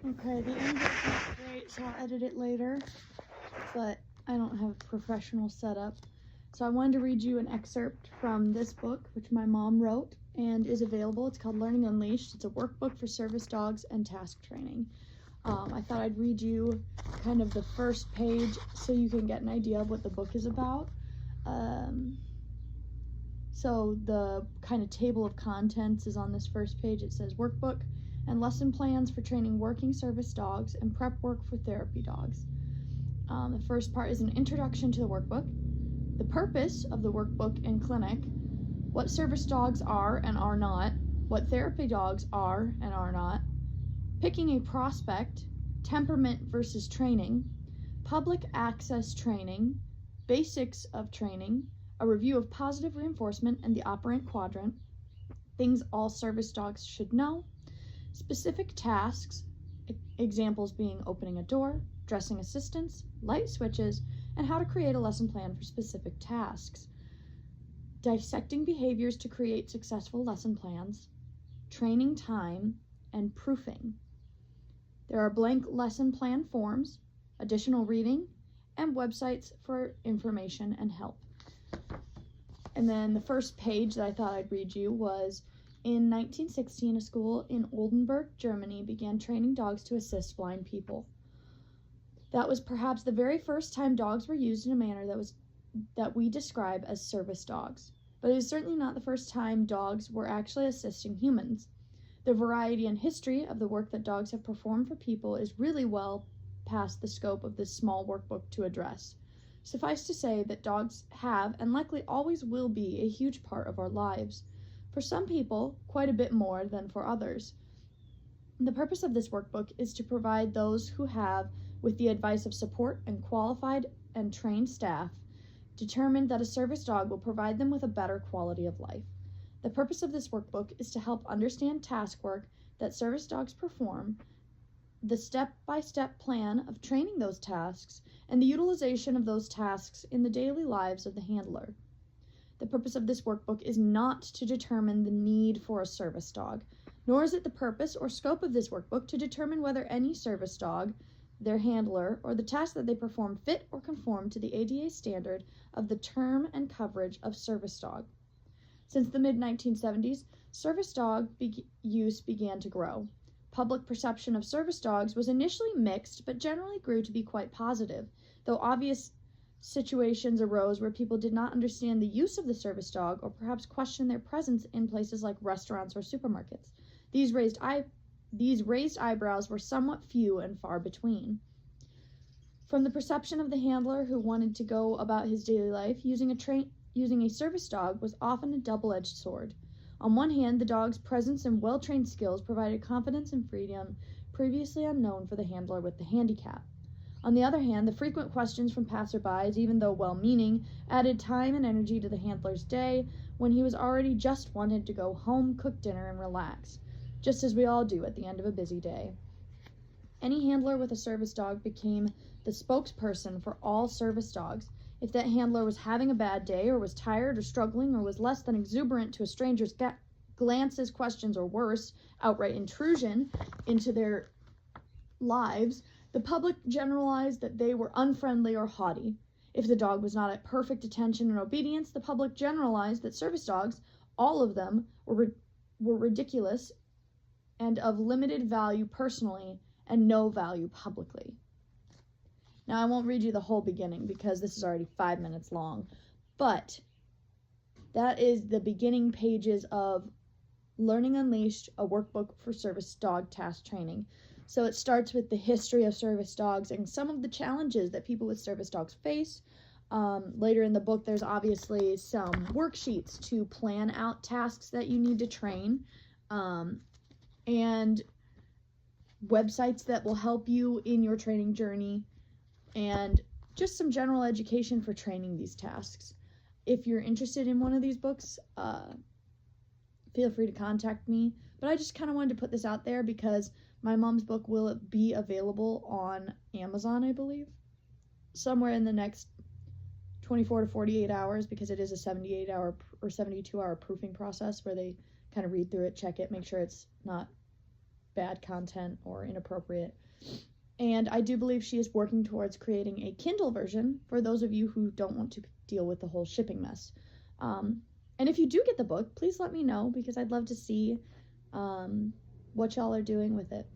Okay, the English is great, so I'll edit it later, but I don't have a professional setup. So I wanted to read you an excerpt from this book, which my mom wrote and is available. It's called Learning Unleashed. It's a workbook for service dogs and task training. I thought I'd read you kind of the first page so you can get an idea of what the book is about. So the kind of table of contents is on this first page. It says workbook and lesson plans for training working service dogs and prep work for therapy dogs. The first part is an introduction to the workbook, the purpose of the workbook and clinic, what service dogs are and are not, what therapy dogs are and are not, picking a prospect, temperament versus training, public access training, basics of training, a review of positive reinforcement and the operant quadrant, things all service dogs should know, specific tasks, examples being opening a door, dressing assistance, light switches, and how to create a lesson plan for specific tasks, dissecting behaviors to create successful lesson plans, training time, and proofing. There are blank lesson plan forms, additional reading, and websites for information and help. And then the first page that I thought I'd read you was, in 1916, a school in Oldenburg, Germany began training dogs to assist blind people. That was perhaps the very first time dogs were used in a manner that we describe as service dogs. But it is certainly not the first time dogs were actually assisting humans. The variety and history of the work that dogs have performed for people is really well past the scope of this small workbook to address. Suffice to say that dogs have and likely always will be a huge part of our lives. For some people, quite a bit more than for others. The purpose of this workbook is to provide those who have, with the advice of support and qualified and trained staff, determined that a service dog will provide them with a better quality of life. The purpose of this workbook is to help understand task work that service dogs perform, the step-by-step plan of training those tasks, and the utilization of those tasks in the daily lives of the handler. The purpose of this workbook is not to determine the need for a service dog, nor is it the purpose or scope of this workbook to determine whether any service dog, their handler, or the task that they perform fit or conform to the ADA standard of the term and coverage of service dog. Since the mid-1970s, service dog use began to grow. Public perception of service dogs was initially mixed, but generally grew to be quite positive, though obvious situations arose where people did not understand the use of the service dog or perhaps questioned their presence in places like restaurants or supermarkets. These raised eyebrows were somewhat few and far between. From the perception of the handler who wanted to go about his daily life, using a service dog was often a double-edged sword. On one hand, the dog's presence and well-trained skills provided confidence and freedom previously unknown for the handler with the handicap. On the other hand, the frequent questions from passerbys, even though well-meaning, added time and energy to the handler's day when he was already just wanted to go home, cook dinner, and relax, just as we all do at the end of a busy day. Any handler with a service dog became the spokesperson for all service dogs. If that handler was having a bad day or was tired or struggling or was less than exuberant to a stranger's glances, questions, or worse, outright intrusion into their lives, the public generalized that they were unfriendly or haughty. If the dog was not at perfect attention and obedience, the public generalized that service dogs, all of them, were ridiculous and of limited value personally and no value publicly. Now, I won't read you the whole beginning because this is already 5 minutes long, but that is the beginning pages of Learning Unleashed, a workbook for service dog task training. So it starts with the history of service dogs and some of the challenges that people with service dogs face. Later in the book, there's obviously some worksheets to plan out tasks that you need to train, and websites that will help you in your training journey, and just some general education for training these tasks. If you're interested in one of these books, feel free to contact me. But I just kind of wanted to put this out there because my mom's book will be available on Amazon, I believe, somewhere in the next 24 to 48 hours, because it is a 78-hour or 72-hour proofing process where they kind of read through it, check it, make sure it's not bad content or inappropriate. And I do believe she is working towards creating a Kindle version for those of you who don't want to deal with the whole shipping mess. And if you do get the book, please let me know, because I'd love to see what y'all are doing with it.